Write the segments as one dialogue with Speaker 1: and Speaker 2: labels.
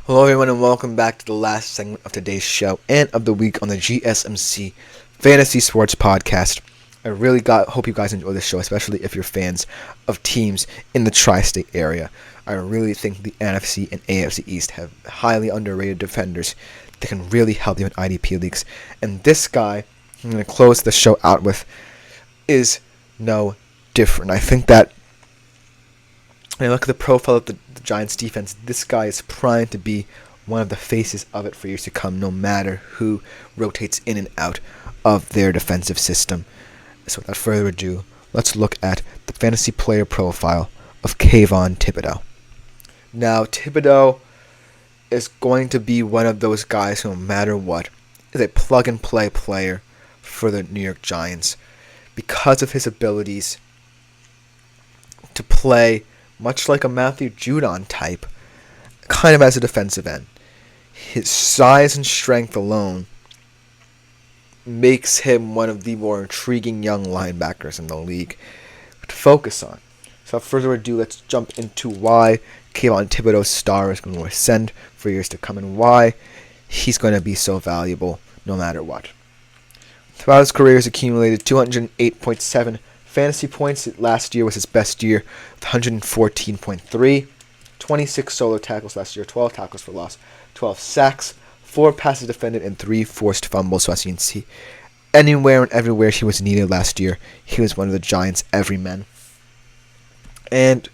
Speaker 1: Hello everyone and welcome back to the last segment of today's show and of the week on the GSMC Fantasy Sports Podcast. I really hope you guys enjoy this show, especially if you're fans of teams in the tri-state area. I really think the NFC and AFC East have highly underrated defenders that can really help you in IDP leagues. And this guy I'm going to close the show out with is no different. I think that when I look at the profile of the Giants defense, this guy is primed to be one of the faces of it for years to come, no matter who rotates in and out of their defensive system. So without further ado, let's look at the fantasy player profile of Kayvon Thibodeaux. Now, Thibodeaux is going to be one of those guys who, no matter what, is a plug-and-play player for the New York Giants because of his abilities to play much like a Matthew Judon type, kind of as a defensive end. His size and strength alone makes him one of the more intriguing young linebackers in the league to focus on. So without further ado, let's jump into why Kayvon Thibodeaux's star is going to ascend for years to come and why he's going to be so valuable no matter what. Throughout his career, he's accumulated 208.7 fantasy points. Last year was his best year with 114.3. 26 solo tackles last year, 12 tackles for loss, 12 sacks, 4 passes defended, and 3 forced fumbles. So as you can see, anywhere and everywhere he was needed last year, he was one of the Giants' everymen. And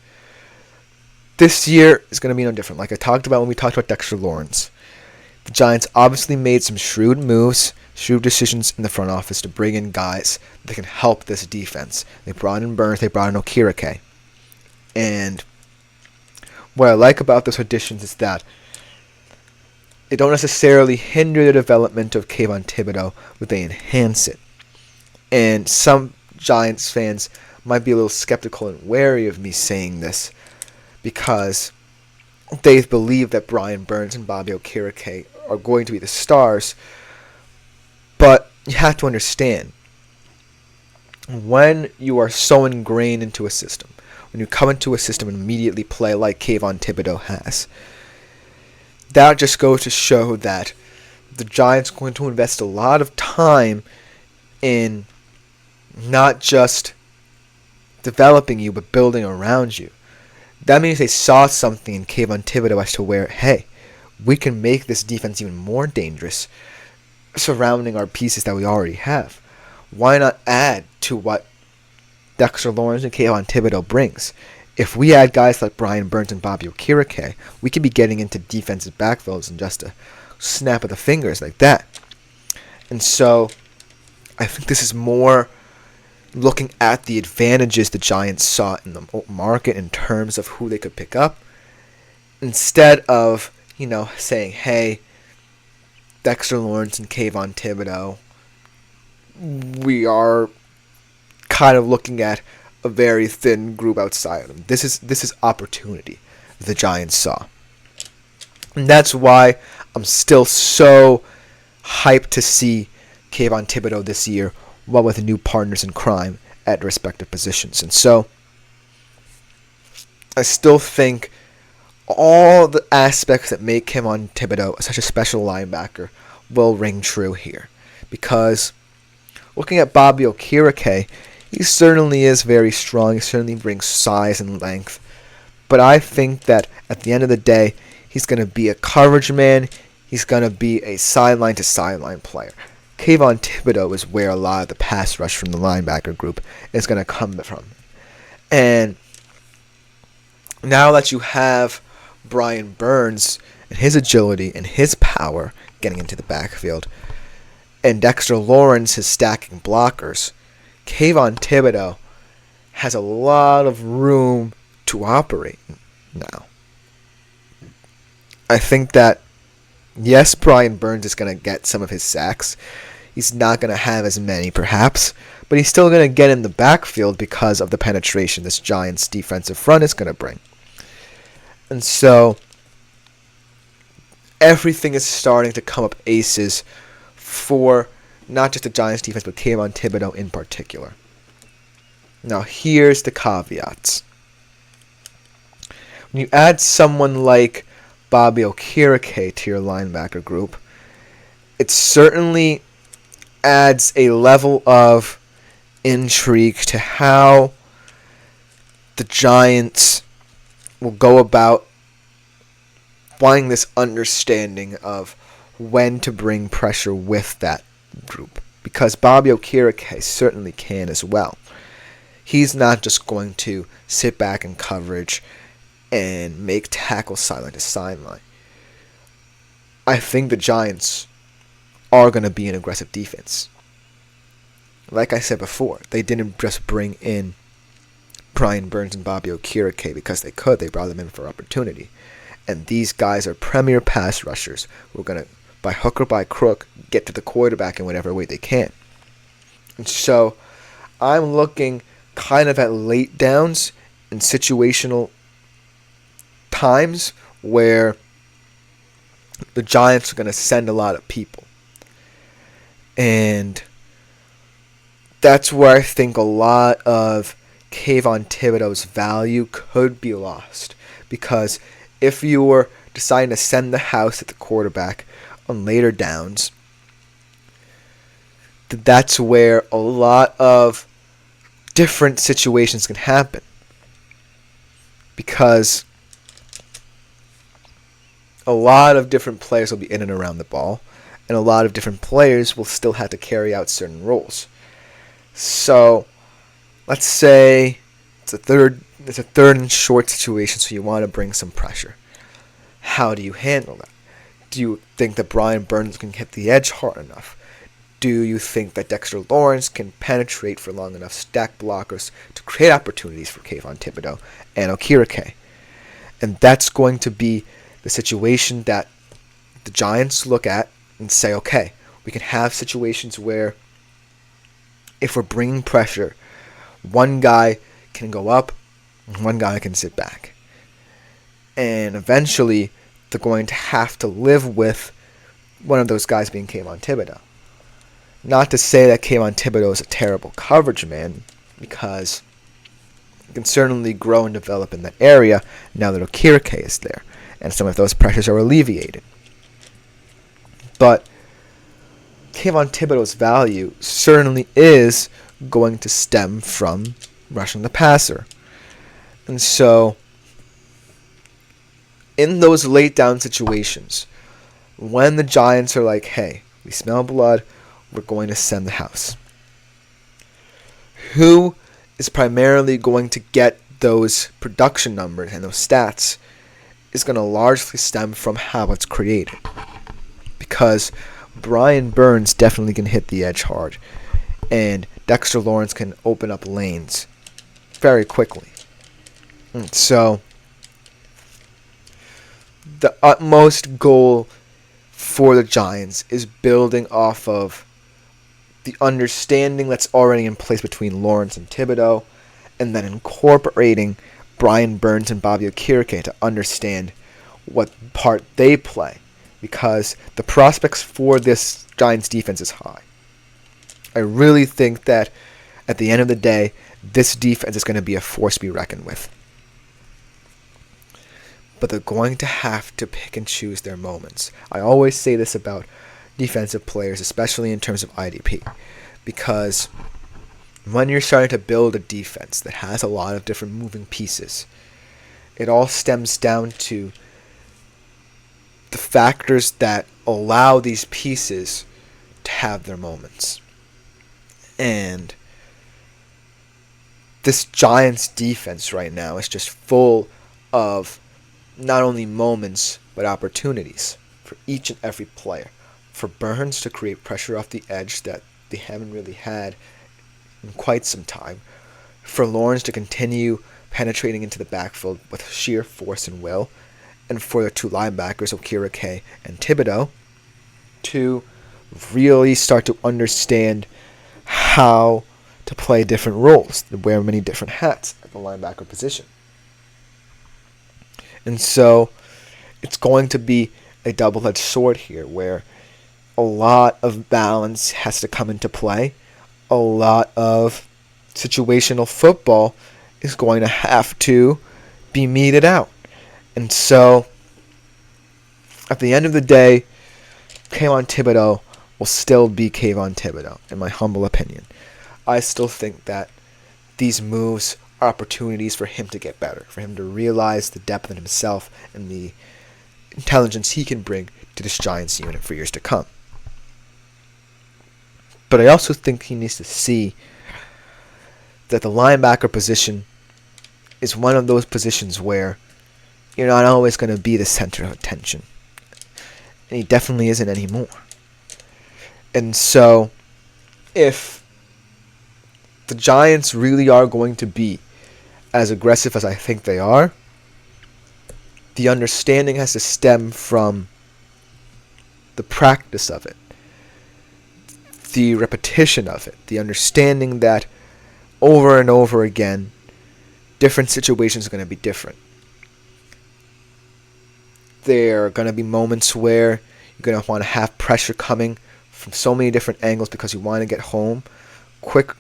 Speaker 1: this year is going to be no different. Like I talked about when we talked about Dexter Lawrence, the Giants obviously made some shrewd moves, shrewd decisions in the front office to bring in guys that can help this defense. They brought in Burns, they brought in Okirike. And what I like about those additions is that they don't necessarily hinder the development of Kayvon Thibodeaux, but they enhance it. And some Giants fans might be a little skeptical and wary of me saying this because they believe that Brian Burns and Bobby Okirike are going to be the stars. But you have to understand, when you are so ingrained into a system, when you come into a system and immediately play like Kayvon Thibodeaux has, that just goes to show that the Giants are going to invest a lot of time in not just developing you, but building around you. That means they saw something in Kayvon Thibodeaux as to where, hey, we can make this defense even more dangerous surrounding our pieces that we already have. Why not add to what Dexter Lawrence and Kayvon Thibodeaux brings? If we add guys like Brian Burns and Bobby Okirike, we could be getting into defensive backfields in just a snap of the fingers like that. And so I think this is more looking at the advantages the Giants saw in the market in terms of who they could pick up, instead of, saying, hey, Dexter Lawrence and Kayvon Thibodeaux, we are kind of looking at a very thin group outside of them. This is opportunity the Giants saw. And that's why I'm still so hyped to see Kayvon Thibodeaux this year, while with new partners in crime at respective positions. And so I still think all the aspects that make Kayvon Thibodeaux such a special linebacker will ring true here. Because looking at Bobby Okirike, he certainly is very strong. He certainly brings size and length. But I think that at the end of the day, he's going to be a coverage man. He's going to be a sideline-to-sideline player. Kayvon Thibodeaux is where a lot of the pass rush from the linebacker group is going to come from. And now that you have Brian Burns and his agility and his power getting into the backfield, and Dexter Lawrence is stacking blockers, Kayvon Thibodeaux has a lot of room to operate now. I think that, yes, Brian Burns is going to get some of his sacks. He's not going to have as many, perhaps, but he's still going to get in the backfield because of the penetration this Giants defensive front is going to bring. And so everything is starting to come up aces for not just the Giants defense, but Kayvon Thibodeaux in particular. Now, here's the caveats. When you add someone like Bobby Okereke to your linebacker group, it certainly adds a level of intrigue to how the Giants will go about finding this understanding of when to bring pressure with that group. Because Bobby Okereke certainly can as well. He's not just going to sit back in coverage and make tackles sideline to sideline. I think the Giants are going to be an aggressive defense. Like I said before, they didn't just bring in Brian Burns and Bobby Okereke because they could. They brought them in for opportunity. And these guys are premier pass rushers who are going to, by hook or by crook, get to the quarterback in whatever way they can. And so I'm looking kind of at late downs and situational times where the Giants are going to send a lot of people. And that's where I think a lot of Kayvon Thibodeaux's value could be lost. Because if you were deciding to send the house at the quarterback on later downs, that's where a lot of different situations can happen. Because a lot of different players will be in and around the ball, and a lot of different players will still have to carry out certain roles. So, let's say it's a third and short situation, so you want to bring some pressure. How do you handle that? Do you think that Brian Burns can hit the edge hard enough? Do you think that Dexter Lawrence can penetrate for long enough stack blockers to create opportunities for Kayvon Thibodeaux and Okereke? And that's going to be the situation that the Giants look at and say, okay, we can have situations where if we're bringing pressure, one guy can go up and one guy can sit back. And eventually, they're going to have to live with one of those guys being Kayvon Thibodeaux. Not to say that Kayvon Thibodeaux is a terrible coverage man, because he can certainly grow and develop in that area now that Okereke is there, and some of those pressures are alleviated. But Kayvon Thibodeaux's value certainly is going to stem from rushing the passer. And so, in those late down situations, when the Giants are like, hey, we smell blood, we're going to send the house, who is primarily going to get those production numbers and those stats is going to largely stem from how it's created. Because Brian Burns definitely can hit the edge hard, and Dexter Lawrence can open up lanes very quickly. And so, the utmost goal for the Giants is building off of the understanding that's already in place between Lawrence and Thibodeaux, and then incorporating Brian Burns and Bobby Okereke to understand what part they play, because the prospects for this Giants defense is high. I really think that at the end of the day, this defense is going to be a force to be reckoned with. But they're going to have to pick and choose their moments. I always say this about defensive players, especially in terms of IDP, because when you're starting to build a defense that has a lot of different moving pieces, it all stems down to the factors that allow these pieces to have their moments. And this Giants defense right now is just full of not only moments, but opportunities for each and every player. For Burns to create pressure off the edge that they haven't really had in quite some time. For Lawrence to continue penetrating into the backfield with sheer force and will. And for the two linebackers, Okereke and Thibodeaux, to really start to understand how to play different roles, to wear many different hats at the linebacker position. And so, it's going to be a double-edged sword here, where a lot of balance has to come into play. A lot of situational football is going to have to be meted out. And so, at the end of the day, Kayvon Thibodeaux will still be Kayvon Thibodeaux, in my humble opinion. I still think that these moves are opportunities for him to get better, for him to realize the depth in himself and the intelligence he can bring to this Giants unit for years to come. But I also think he needs to see that the linebacker position is one of those positions where you're not always going to be the center of attention. And he definitely isn't anymore. And so, if the Giants really are going to be as aggressive as I think they are, the understanding has to stem from the practice of it, the repetition of it, the understanding that over and over again, different situations are going to be different. There are going to be moments where you're going to want to have pressure coming from so many different angles because you want to get home quick.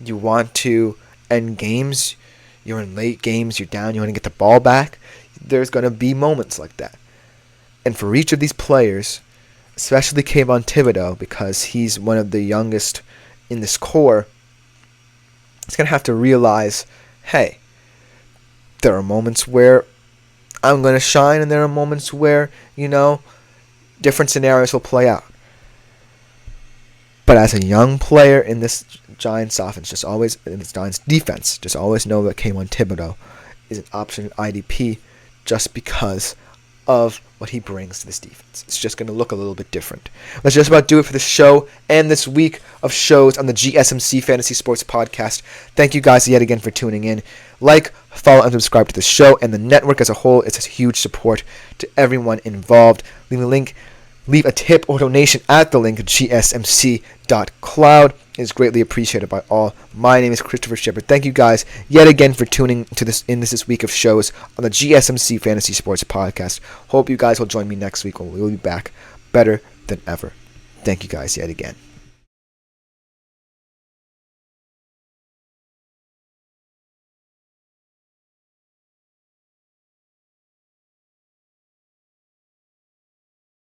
Speaker 1: You want to end games. You're in late games. You're down. You want to get the ball back. There's going to be moments like that. And for each of these players, especially Kayvon Thibodeaux, because he's one of the youngest in this core, he's going to have to realize, hey, there are moments where I'm going to shine, and there are moments where, different scenarios will play out. But as a young player in this Giants offense, in this Giants defense, just always know that Kayvon Thibodeaux is an option at IDP just because of what he brings to this defense. It's just going to look a little bit different. Let's just about do it for this show and this week of shows on the GSMC Fantasy Sports Podcast. Thank you guys yet again for tuning in. Like, follow, and subscribe to the show and the network as a whole. It's a huge support to everyone involved. Leave a tip or donation at the link at gsmc.cloud. It is greatly appreciated by all. My name is Christopher Shepard. Thank you guys yet again for tuning to this week of shows on the GSMC Fantasy Sports Podcast. Hope you guys will join me next week when we will be back better than ever. Thank you guys yet again.